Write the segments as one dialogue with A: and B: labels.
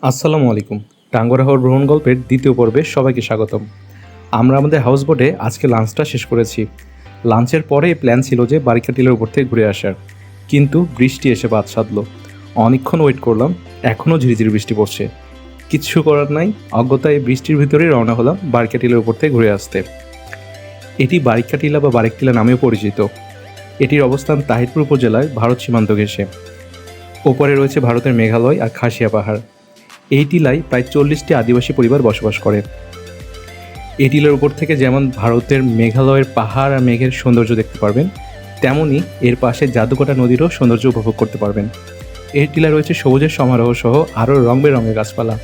A: আসসালামু আলাইকুম। টাঙ্গুয়ার হাওর ভ্রমণ গল্পের দ্বিতীয় পর্বে সবাইকে স্বাগতম। আমরা আমাদের হাউস বোটে আজকে লাঞ্চটা শেষ করেছি। লাঞ্চের পরে প্ল্যান ছিল যে বারিকা টিলার উপর থেকে ঘুরে আসার, কিন্তু বৃষ্টি এসে বাদ সাধলো। অনেকক্ষণ ওয়েট করলাম, এখনও ঝিরিঝিরি বৃষ্টি পড়ছে। কিচ্ছু করার নাই, অজ্ঞতায় বৃষ্টির ভিতরেই রওনা হলাম বারিকা টিলার উপর থেকে ঘুরে আসতে। এটি বারিকা টিলা বা বারেক টিলা নামেও পরিচিত। এটির অবস্থান তাহিরপুর উপজেলায়, ভারত সীমান্ত ঘেঁষে। ওপরে রয়েছে ভারতের মেঘালয় আর খাসিয়া পাহাড়। এই টিলায় প্রায় 40টি আদিবাসী পরিবার বসবাস করে। এই টিলার উপর থেকে যেমন ভারতের মেঘালয়ের পাহাড় আর মেঘের সৌন্দর্য দেখতে পারবেন, তেমনই এর পাশে জাদুকাটা নদীরও সৌন্দর্য উপভোগ করতে পারবেন। এই টিলা রয়েছে সবুজের সমারোহ সহ আরও রং বেরঙের গাছপালা।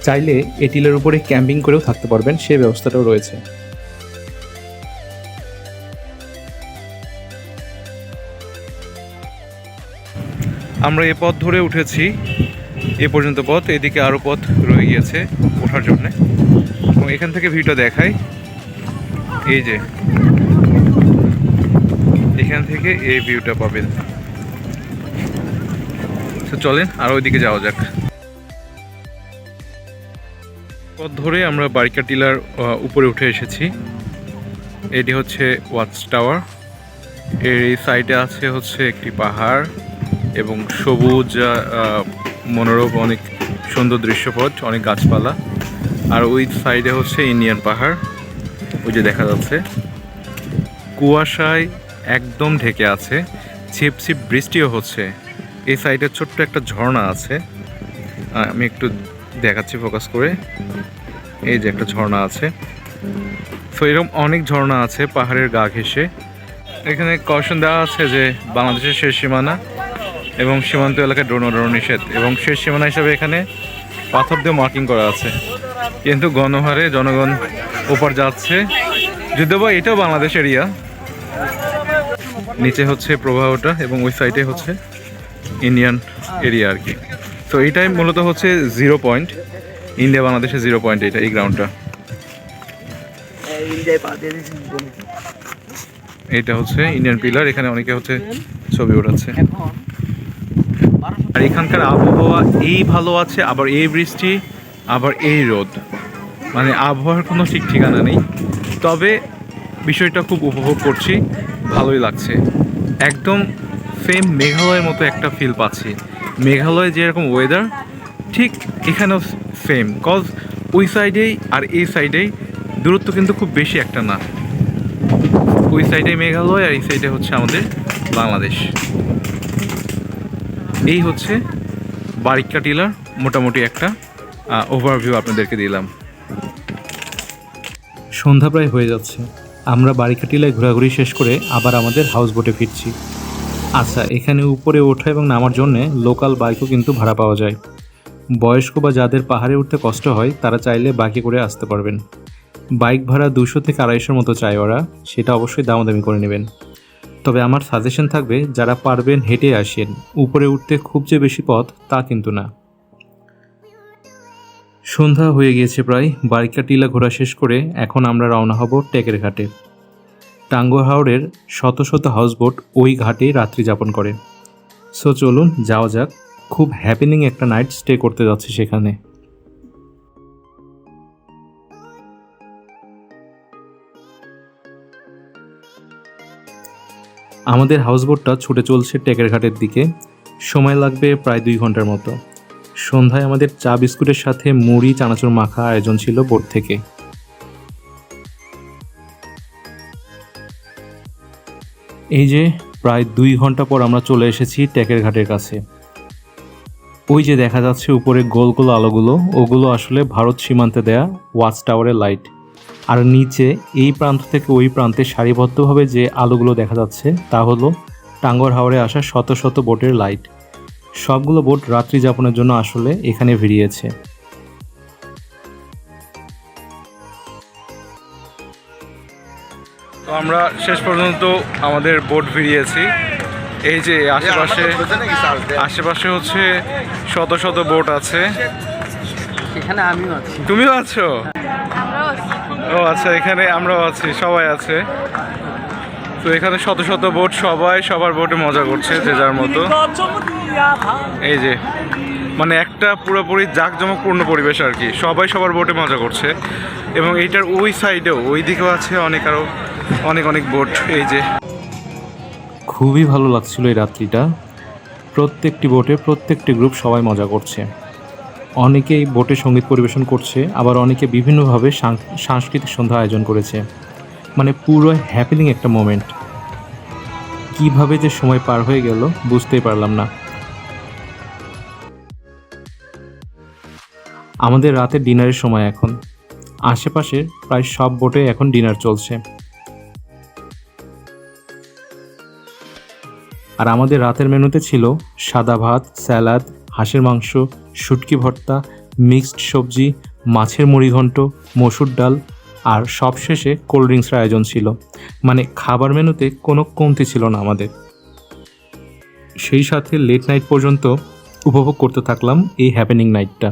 A: চাইলে এই টিলার উপরে ক্যাম্পিং করেও থাকতে পারবেন, সে ব্যবস্থাটাও রয়েছে। আমরা এ পথ ধরে উঠেছি, এ পর্যন্ত পথ, এদিকে আরও পথ রয়ে গিয়েছে ওঠার জন্যে। এবং এখান থেকে ভিউটা দেখাই, এই যে এখান থেকে এই ভিউটা পাবেন। তো চলেন আর ওইদিকে যাওয়া যাক। পথ ধরে আমরা বারিকা টিলার উপরে উঠে এসেছি। এটি হচ্ছে ওয়াচ টাওয়ার। এর এই সাইডে আছে হচ্ছে একটি পাহাড় এবং সবুজ মনোরম অনেক সুন্দর দৃশ্যপট, অনেক গাছপালা। আর ওই সাইডে হচ্ছে ইন্ডিয়ান পাহাড়, ওই যে দেখা যাচ্ছে। কুয়াশায় একদম ঢেকে আছে, ছিপ ছিপ বৃষ্টিও হচ্ছে। এই সাইডে ছোট্ট একটা ঝর্ণা আছে, আমি একটু দেখাচ্ছি ফোকাস করে। এই যে একটা ঝর্ণা আছে। তো এরকম অনেক ঝর্ণা আছে পাহাড়ের গা ঘেঁষে। এখানে কশন দেওয়া আছে যে বাংলাদেশের শেষ সীমানা এবং সীমান্ত এলাকায় ড্রোন ওড়ানো নিষেধ, এবং শেষ সীমানা হিসাবে এখানে পাথর দিয়ে মার্কিং করা আছে। কিন্তু গণহারে জনগণ ওপার যাচ্ছে, যদিও বা এটাও বাংলাদেশ এরিয়া। নিচে হচ্ছে প্রবাহটা এবং ওই সাইডে হচ্ছে ইন্ডিয়ান এরিয়া আর কি। তো এইটাই মূলত হচ্ছে 0 পয়েন্ট, ইন্ডিয়া বাংলাদেশের 0 পয়েন্ট এটা, এই গ্রাউন্ডটা। এটা হচ্ছে ইন্ডিয়ান পিলার, এখানে অনেকে হচ্ছে ছবি ওঠাচ্ছে। আর এখানকার আবহাওয়া এই ভালো আছে, আবার এই বৃষ্টি, আবার এই রোদ, মানে আবহাওয়ার কোনো ঠিক ঠিকানা নেই। তবে বিষয়টা খুব উপভোগ করছি, ভালোই লাগছে। একদম সেম মেঘালয়ের মতো একটা ফিল পাচ্ছি। মেঘালয়ে যেরকম ওয়েদার, ঠিক এখানেও সেম। কজ ওই সাইডেই আর এই সাইডেই দূরত্ব কিন্তু খুব বেশি একটা না। ওই সাইডে মেঘালয় আর এই সাইডে হচ্ছে আমাদের বাংলাদেশ। এই হচ্ছে বারিকা টিলার মোটামুটি একটা ওভারভিউ আপনাদেরকে দিলাম। সন্ধ্যা প্রায় হয়ে যাচ্ছে, আমরা বারিকা টিলায় ঘোরাঘুরি শেষ করে আবার আমাদের হাউস বোটে ফিরছি। আচ্ছা, এখানে উপরে ওঠা এবং নামার জন্যে লোকাল বাইকও কিন্তু ভাড়া পাওয়া যায়। বয়স্ক বা যাদের পাহাড়ে উঠতে কষ্ট হয় তারা চাইলে বাইকে করে আসতে পারবেন। বাইক ভাড়া 200 থেকে 250 মতো চাই ওরা, সেটা অবশ্যই দামাদামি করে নেবেন। তবে আমার সাজেশন থাকবে, যারা পারবেন হেঁটে আসেন, উপরে উঠতে খুব যে বেশি পথ তা কিন্তু না। সন্ধ্যা হয়ে গিয়েছে প্রায়, বারিকা টিলা ঘোরা শেষ করে এখন আমরা রওনা হব টেকের ঘাটে। টাঙ্গুয়ার হাওরের শত শত হাউসবোট ওই ঘাটে রাত্রি যাপন করে। সো চলুন যাওয়া যাক, খুব হ্যাপেনিং একটা নাইট স্টে করতে যাচ্ছি সেখানে। আমাদের হাউসবোটটা ছুটে চলছে টেকের ঘাটের দিকে। সময় লাগবে প্রায় 2 ঘন্টার মতো। সন্ধ্যায় আমাদের চা বিস্কুটের সাথে মুড়ি চানাচুর মাখা আয়োজন ছিল বোট থেকে। এই যে প্রায় 2 ঘন্টা পর আমরা চলে এসেছি টেকের ঘাটের কাছে। ওই যে দেখা যাচ্ছে উপরে গোল গোল আলোগুলো, ওগুলো আসলে ভারত সীমান্তে দেয়া ওয়াচ টাওয়ারের লাইট। আর নিচে এই প্রান্ত থেকে ওই প্রান্তে সারিবদ্ধভাবে যে আলোগুলো দেখা যাচ্ছে তা হলো টাঙ্গুয়ার হাওরে আসা শত শত বোটের লাইট। সবগুলো বোট রাত্রি যাপনের জন্য আসলে এখানে ভিড়িয়েছে। তো আমরা শেষ পর্যন্ত আমাদের বোট ভিড়িয়েছি। এই যে আশেপাশে হচ্ছে শত শত বোট আছে।
B: এখানে আমিও আছি।
A: তুমিও আছো? ও আচ্ছা, এখানে আমরাও আছি, সবাই আছে। তো এখানে শত শত বোট, সবাই সবার বোটে মজা করছে যে যার মতো। এই যে মানে একটা
C: একটা পুরোপুরি জাঁকজমকপূর্ণ পরিবেশ আর কি, সবাই সবার বোটে মজা করছে। এবং এইটার ওই সাইডেও ওই দিকেও আছে আরও অনেক অনেক বোট। এই যে
A: খুবই ভালো লাগছিল এই রাত্রিটা। প্রত্যেকটি বোটে প্রত্যেকটি গ্রুপ সবাই মজা করছে। অনেকেই বোটে সঙ্গীত পরিবেশন করছে, আবার অনেকে বিভিন্নভাবে সাংস্কৃতিক সন্ধ্যা আয়োজন করেছে। মানে পুরো হ্যাপেনিং একটা মোমেন্ট। কিভাবে যে সময় পার হয়ে গেল বুঝতেই পারলাম না। আমাদের রাতে ডিনারের সময় এখন। আশেপাশের প্রায় সব বোটে এখন ডিনার চলছে। আর আমাদের রাতের মেনুতে ছিল সাদা ভাত, স্যালাড, হাঁসের মাংস, শুটকি ভর্তা, মিক্সড সবজি, মাছের মুড়িঘণ্ট, মসুর ডাল, আর সবশেষে কোল্ড ড্রিঙ্কসের আয়োজন ছিল। মানে খাবার মেনুতে কোনো কমতি ছিল না আমাদের। সেই সাথে লেট নাইট পর্যন্ত উপভোগ করতে থাকলাম এই হ্যাপেনিং নাইটটা।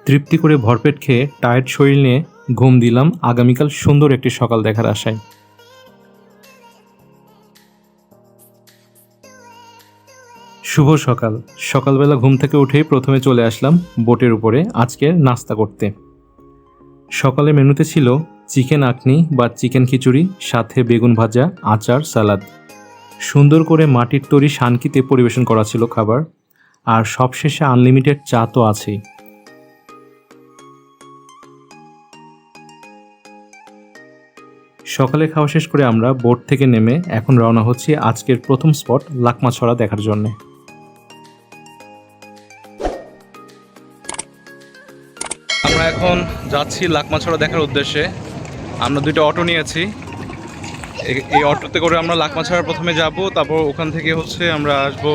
A: তৃপ্তি করে ভরপেট খেয়ে টায়ার্ড শরীর নিয়ে ঘুম দিলাম আগামীকাল সুন্দর একটি সকাল দেখার আশায়। শুভ সকাল। সকালবেলা ঘুম থেকে উঠেই প্রথমে চলে আসলাম বোটের উপরে আজকের নাস্তা করতে। সকালে মেনুতে ছিল চিকেন আখনি বা চিকেন খিচুড়ি, সাথে বেগুন ভাজা, আচার, সালাদ। সুন্দর করে মাটির তৈরি শানকিতে পরিবেশন করা ছিল খাবার। আর সবশেষে আনলিমিটেড চা তো আছেই। সকালে খাওয়া শেষ করে আমরা বোট থেকে নেমে এখন রওনা হচ্ছি আজকের প্রথম স্পট লাকমাছড়া দেখার জন্যে।
C: আমরা এখন যাচ্ছি লাকমাছড়া দেখার উদ্দেশ্যে। আমরা দুইটা অটো নিয়েছি। এই অটোতে করে আমরা লাকমাছড়া প্রথমে যাব, তারপর ওখান থেকে আমরা আসবো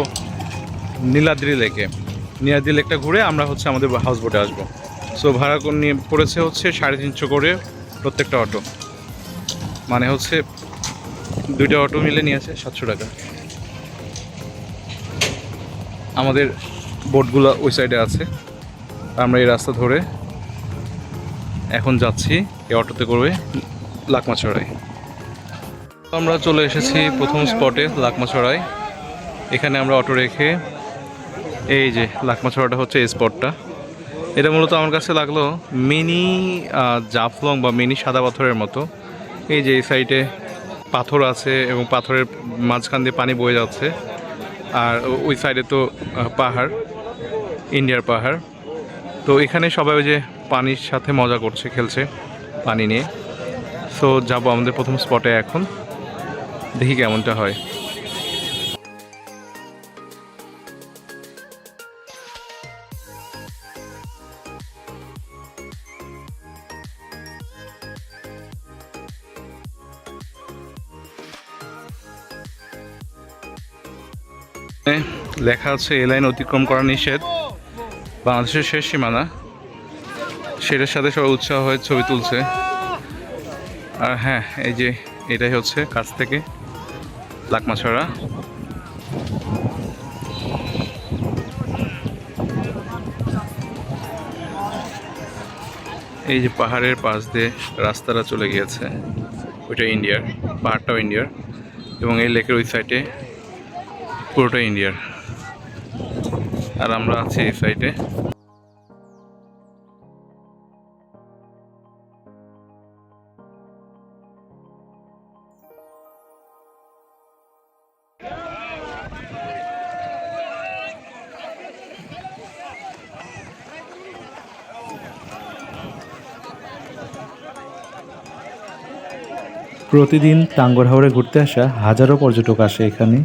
C: নীলাদ্রি লেকে। নীলাদ্রি লেকটা ঘুরে আমরা আমাদের হাউস বোটে আসবো। সো ভাড়া নিয়ে পড়েছে 350 করে প্রত্যেকটা অটো। মানে দুইটা অটো মিলে নিয়েছে 700 টাকা। আমাদের বোটগুলো ওই সাইডে আছে। আমরা এই রাস্তা ধরে এখন যাচ্ছি এই অটোতে করে লাকমাছড়ায়। আমরা চলে এসেছি প্রথম স্পটে লাকমাছড়ায়। এখানে আমরা অটো রেখে এই যে লাকমাছড়াটা এই স্পটটা। এটা মূলত আমার কাছে লাগলো মিনি জাফলং বা মিনি সাদা পাথরের মতো। এই যে এই সাইডে পাথর আছে এবং পাথরের মাঝখান দিয়ে পানি বয়ে যাচ্ছে। আর ওই সাইডে তো পাহাড়, ইন্ডিয়ার পাহাড়। তো এখানে সবাই ওই যে পানির সাথে মজা করছে, খেলছে পানি নিয়ে। সো যাবো আমাদের প্রথম স্পটে এখন, দেখি কেমনটা হয়। লেখা আছে এই লাইন অতিক্রম করা নিষেধ, বাংলাদেশের শেষ সীমানা। সেটার সাথে সবাই উৎসাহ হয়ে ছবি তুলছে। আর হ্যাঁ, এই যে এটাই কাছ থেকে লাকমাছড়া। এই যে পাহাড়ের পাশ দিয়ে রাস্তাটা চলে গিয়েছে, ওইটা ইন্ডিয়ার, পাহাড়টাও ইন্ডিয়ার এবং এই লেকের ওই সাইডে পুরোটা ইন্ডিয়ার। আর আমরা আছি এই সাইডে।
A: প্রতিদিন টাঙ্গর হাওরে ঘুরতে আসা হাজারো পর্যটক আসে এখানে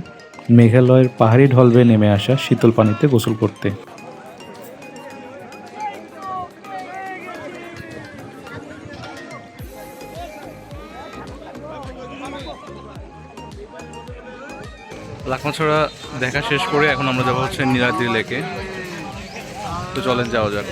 A: মেঘালয়ের পাহাড়ি ঢল বেয়ে নেমে আসা শীতল পানিতে গোসল করতে।
C: লাকমাছড়া দেখা শেষ করে এখন আমরা যাবো নীলাদ্রি লেকে। তো চলেন যাওয়া যাক।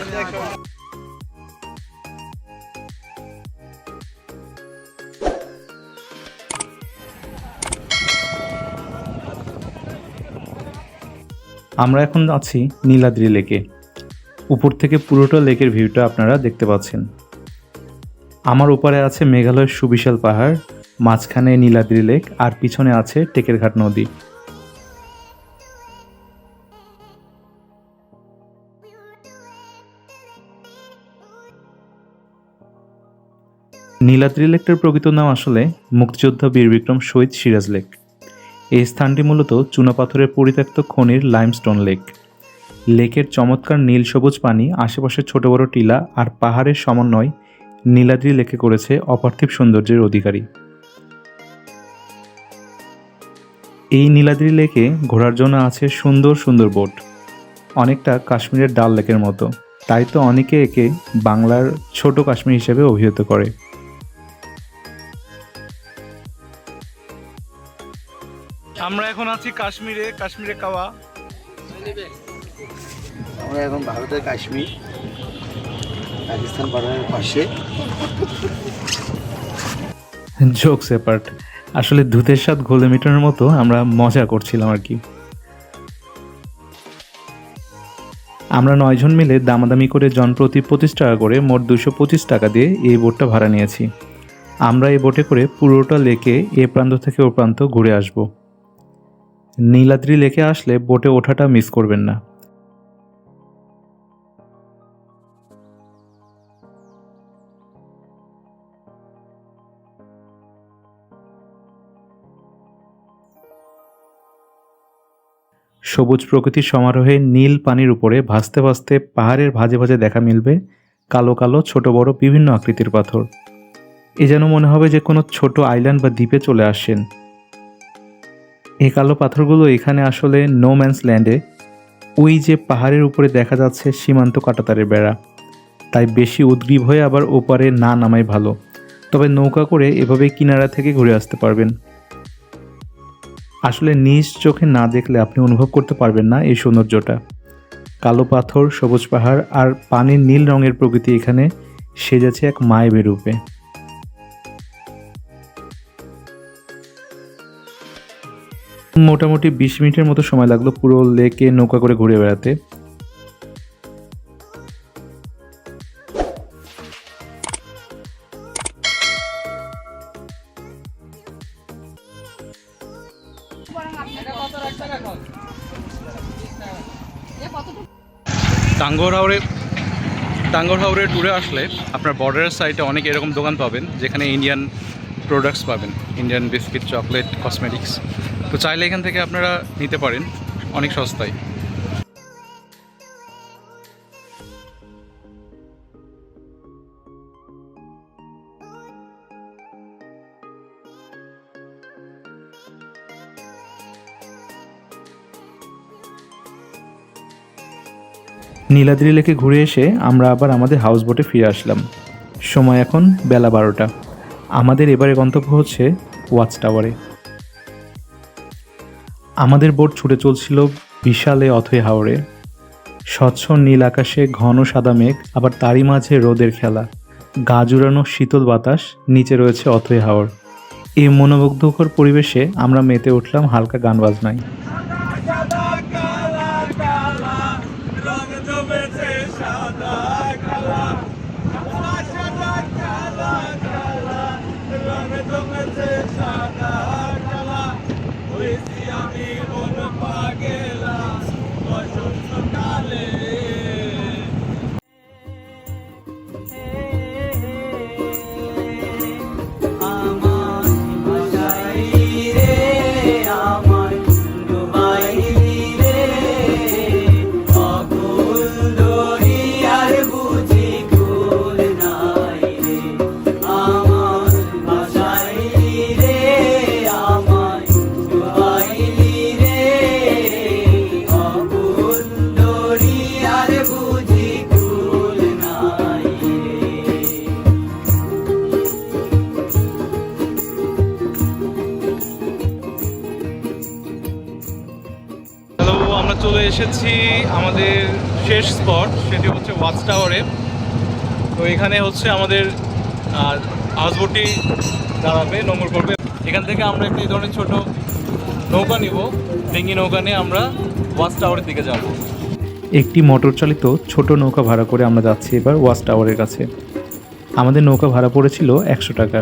A: আমরা এখন আছি নীলাদ্রি লেকে। উপর থেকে পুরোটা লেকের ভিউটা আপনারা দেখতে পাচ্ছেন। আমার উপরে আছে মেঘালয়ের সুবিশাল পাহাড়, মাঝখানে নীলাদ্রি লেক, আর পিছনে আছে টেকেরঘাট নদী। নীলাদ্রি লেকটার প্রকৃত নাম আসলে মুক্তিযোদ্ধা বীর বিক্রম শহীদ সিরাজ লেক। এই স্থানটি মূলত চুনাপাথরের পরিত্যক্ত খনির লাইমস্টোন লেক। লেকের চমৎকার নীল সবুজ পানি, আশেপাশে ছোট বড় টিলা আর পাহাড়ের সমন্বয় নীলাদ্রি লেকে করেছে অপার্থিব সৌন্দর্যের অধিকারী। এই নীলাদ্রি লেকে ঘোরার জন্য আছে সুন্দর সুন্দর বোট, অনেকটা কাশ্মীরের ডাল লেকের মতো। তাই তো অনেকে একে বাংলার ছোট কাশ্মীর হিসেবে অভিহিত করে।
C: আমরা এখন আছি কাশ্মীরে কাওয়া।
B: আমরা এখন ভারতের কাশ্মীর, পাকিস্তান বর্ডারের পাশে।
A: জোকস অ্যাপার্ট, আসলে দুধের স্বাদ ঘোলে মেটানোর মতো আমরা মজা করছিলাম আর কি। আমরা 9 জন মিলে দামাদামি করে জন প্রতি 25 টাকা করে মোট 225 টাকা দিয়ে এই বোটটা ভাড়া নিয়েছি। আমরা এই বোটে করে পুরোটা লেকে এ প্রান্ত থেকে ও প্রান্ত ঘুরে আসব। নীলাদ্রি লেকে আসলে বোটে ওঠাটা মিস করবেন না। সবুজ প্রকৃতির সমারোহে নীল পানির উপরে ভাসতে ভাসতে পাহাড়ের ভাঁজে ভাঁজে দেখা মিলবে কালো কালো ছোট বড় বিভিন্ন আকৃতির পাথর। এ যেন মনে হবে যে কোনো ছোট আইল্যান্ড বা দ্বীপে চলে আসছেন। এই কালো পাথরগুলো এখানে আসলে নো ম্যানস ল্যান্ডে, ওই যে পাহাড়ের উপরে দেখা যাচ্ছে সীমান্ত কাঁটাতারের বেড়া, তাই বেশি উদ্গ্রীব হয়ে আবার ওপারে না নামাই ভালো। তবে নৌকা করে এভাবে কিনারা থেকে ঘুরে আসতে পারবেন। আসলে নিজ চোখে না দেখলে আপনি অনুভব করতে পারবেন না এই সৌন্দর্যটা। কালো পাথর, সবুজ পাহাড় আর পানির নীল রঙের প্রকৃতি এখানে সেজেছে এক মায়াবী রূপে। মোটামুটি 20 মিনিটের মতো সময় লাগলো পুরো লেকে নৌকা করে ঘুরে বেড়াতে।
C: টাঙ্গর হাওরের ট্যুরে আসলে আপনার বর্ডারের সাইডে অনেক এরকম দোকান পাবেন যেখানে ইন্ডিয়ান প্রোডাক্টস পাবেন, ইন্ডিয়ান বিস্কিট, চকলেট, কসমেটিক্স। তো চাইলে এখান থেকে আপনারা নিতে পারেন অনেক সস্তায়।
A: নীলাদ্রি লেকে ঘুরে এসে আমরা আবার আমাদের হাউস বোটে ফিরে আসলাম। সময় এখন বেলা 12টা। আমাদের এবারে গন্তব্য হচ্ছে ওয়াচ টাওয়ারে। আমাদের বোট ছুটে চলছিল বিশালে অথই হাওরে। স্বচ্ছ নীল আকাশে ঘন সাদা মেঘ, আবার তারই মাঝে রোদের খেলা, গা জুড়ানো শীতল বাতাস, নিচে রয়েছে অথই হাওর। এই মনোমুগ্ধকর পরিবেশে আমরা মেতে উঠলাম হালকা গান বাজনায়।
C: চলে এসেছি আমাদের শেষ স্পট, সেটি হচ্ছে ওয়াচ টাওয়ারে। তো এখানে হচ্ছে আমাদের হাউসবোটটি দাঁড়াবে, নোঙর করবে। এখান থেকে আমরা একটি ধরনের ছোট নৌকা নিব, ডিঙি নৌকা নিয়ে আমরা ওয়াচ টাওয়ারের দিকে যাব।
A: একটি মোটর চালিত ছোট নৌকা ভাড়া করে আমরা যাচ্ছি এবার ওয়াচ টাওয়ারের কাছে। আমাদের নৌকা ভাড়া পড়েছিল 100 টাকা।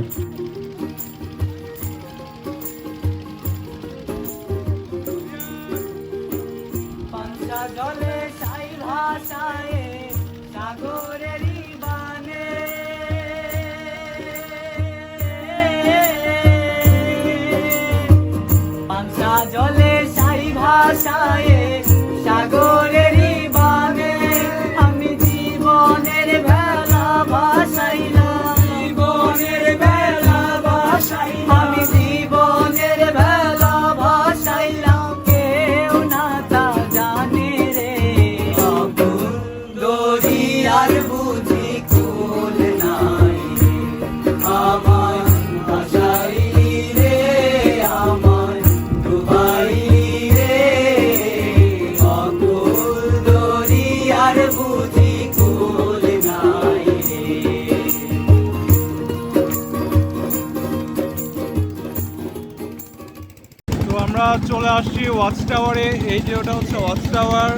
D: ভাষায় সাগরেরই বানে আমি জীবনের ভেলা ভাসাইলাম, জীবনের ভেলা ভাসাইলাম, আমি জীবনের ভেলা ভাসাইলাম। কেউ না তা জানে রে অকুল দরিয়ার বুঝি কুল নাই আমায় ভাসাইলি রে, আমায় ডুবাইলি রে অকুল দরিয়ার বুঝি কুল নাই রে।
C: তো আমরা চলে আসছি ওয়াচ টাওয়ারে। এই যে ওটা হচ্ছে ওয়াচ টাওয়ার,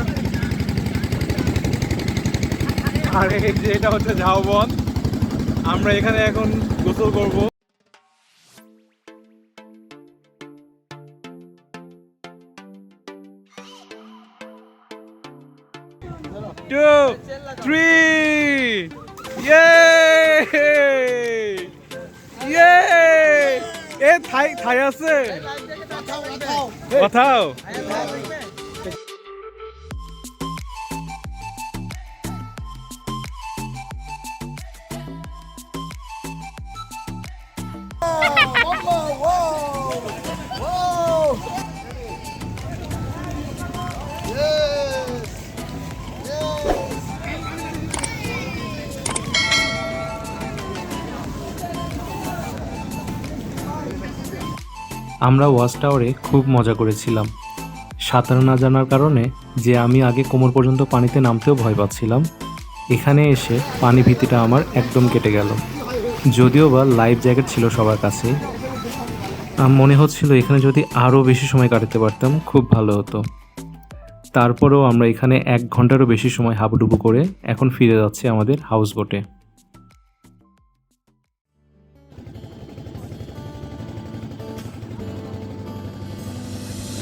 C: আর এই যে এটা হচ্ছে ঝাউবন। আমরা এখানে এখন গোসল করব। 2, 3, এ থাই আছে কোথাও।
A: আমরা ওয়াচ টাওয়ারে খুব মজা করেছিলাম। সাঁতার না জানার কারণে যে আমি আগে কোমর পর্যন্ত পানিতে নামতেও ভয় পাচ্ছিলাম, এখানে এসে পানি ভীতিটা আমার একদম কেটে গেল। যদিও বা লাইফ জ্যাকেট ছিল সবার কাছে, মনে হচ্ছিল এখানে যদি আরও বেশি সময় কাটাতে পারতাম খুব ভালো হতো। তারপরেও আমরা এখানে 1 ঘন্টারও বেশি সময় হাবুডুবু করে এখন ফিরে যাচ্ছি আমাদের হাউস বোটে।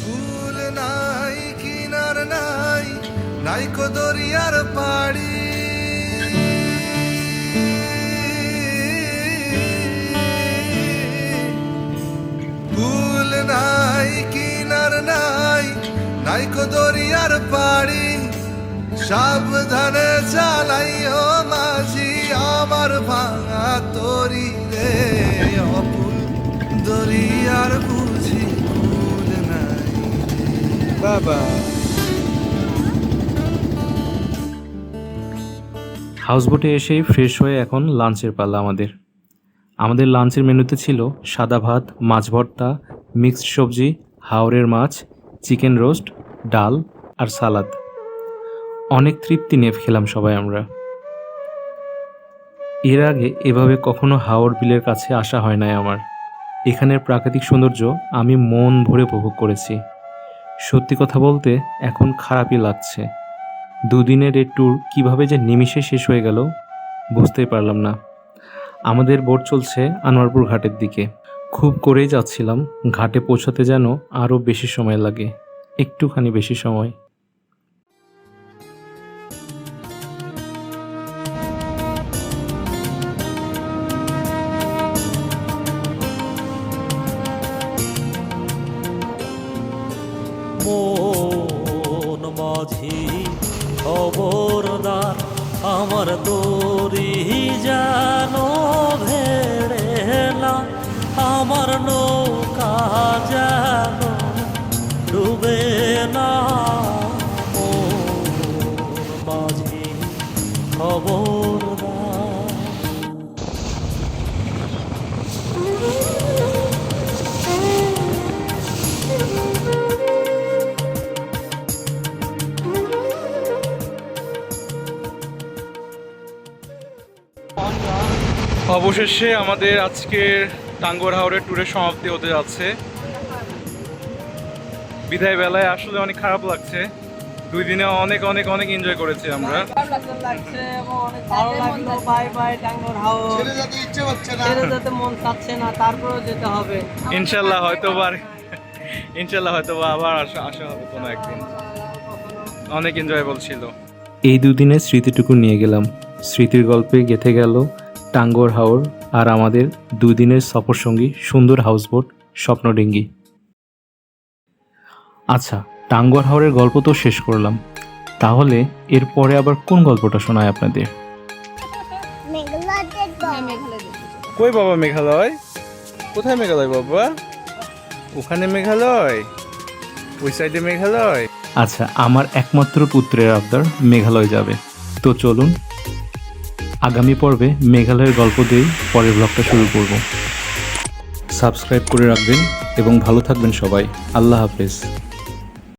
E: ফুল নাই কিনার নাই নাইকো দরিয়ার পাড়ি, ফুল নাই কিনার নাই নাইকো দরিয়ার পাড়ি, সাবধানে চালাইও মাঝি আমার ভাঙা তরি রে অপুল দরিয়ার বুঝি কুল নাই।
C: বাবা
A: হাউস বোটে এসেই ফ্রেশ হয়ে এখন লাঞ্চের পালা আমাদের লাঞ্চের মেনুতে ছিল সাদা ভাত, মাছ ভর্তা, মিক্সড সবজি, হাওরের মাছ, চিকেন রোস্ট, ডাল আর সালাদ। অনেক তৃপ্তি নিয়ে খেলাম সবাই আমরা। এর আগে এভাবে কখনো হাওর বিলের কাছে আসা হয় নাই আমার। এখানের প্রাকৃতিক সৌন্দর্য আমি মন ভরে উপভোগ করেছি। সত্যি কথা বলতে এখন খারাপই লাগছে। 2 দিনের এই ট্যুর কীভাবে যে নিমিষে শেষ হয়ে গেল বুঝতেই পারলাম না। আমাদের বোট চলছে আনোয়ারপুর ঘাটের দিকে। খুব করেই যাচ্ছিলাম, ঘাটে পৌঁছাতে যেন আরও বেশি সময় লাগে, একটুখানি বেশি সময়।
F: মন মাঝি খবরদার আমার তরি যেন ভেড়ে না, আমার নৌকা যেন ডুবে না। মন মাঝি খবরদার।
C: অবশেষে আমাদের আজকের টাঙ্গুয়ার হাওরের ট্যুরের সমাপ্তি হতে যাচ্ছে। বিদায় বেলায় আসলে অনেক খারাপ লাগছে। 2 দিনে অনেক অনেক অনেক এনজয় করেছি আমরা।
D: ভালো লাগলো। Bye bye Tanguar Haor.
B: ছেড়ে যেতে ইচ্ছে হচ্ছে না,
D: ছেড়ে যেতে মন চাচ্ছে না, তারপরেও যেতে হবে।
C: ইনশাল্লাহ হয়তো আবার আসা হবে কোনো একদিন। অনেক এনজয়েবল ছিল।
A: এই 2 দিনের স্মৃতিটুকু নিয়ে গেলাম। স্মৃতির গল্পে গেঁথে গেল টাঙ্গুয়ার হাওর আর আমাদের 2 দিনের সফরসঙ্গী সুন্দর হাউসবোট স্বপ্নডিঙ্গি। আচ্ছা, টাঙ্গুয়ার হাওরের গল্প তো শেষ করলাম, তাহলে এরপরে আবার কোন গল্পটা শোনায় আপনাদের?
C: কই বাবা মেঘালয়? কোথায় মেঘালয় বাবা? ওখানে মেঘালয়, ওই সাইডে মেঘালয়।
A: আচ্ছা, আমার একমাত্র পুত্রের আবদার মেঘালয় যাবে, তো চলুন আগামী পর্বে মেঘালয়ের গল্প দিয়েই পরের ব্লগটা শুরু করব। সাবস্ক্রাইব করে রাখবেন এবং ভালো থাকবেন সবাই। আল্লাহ হাফেজ।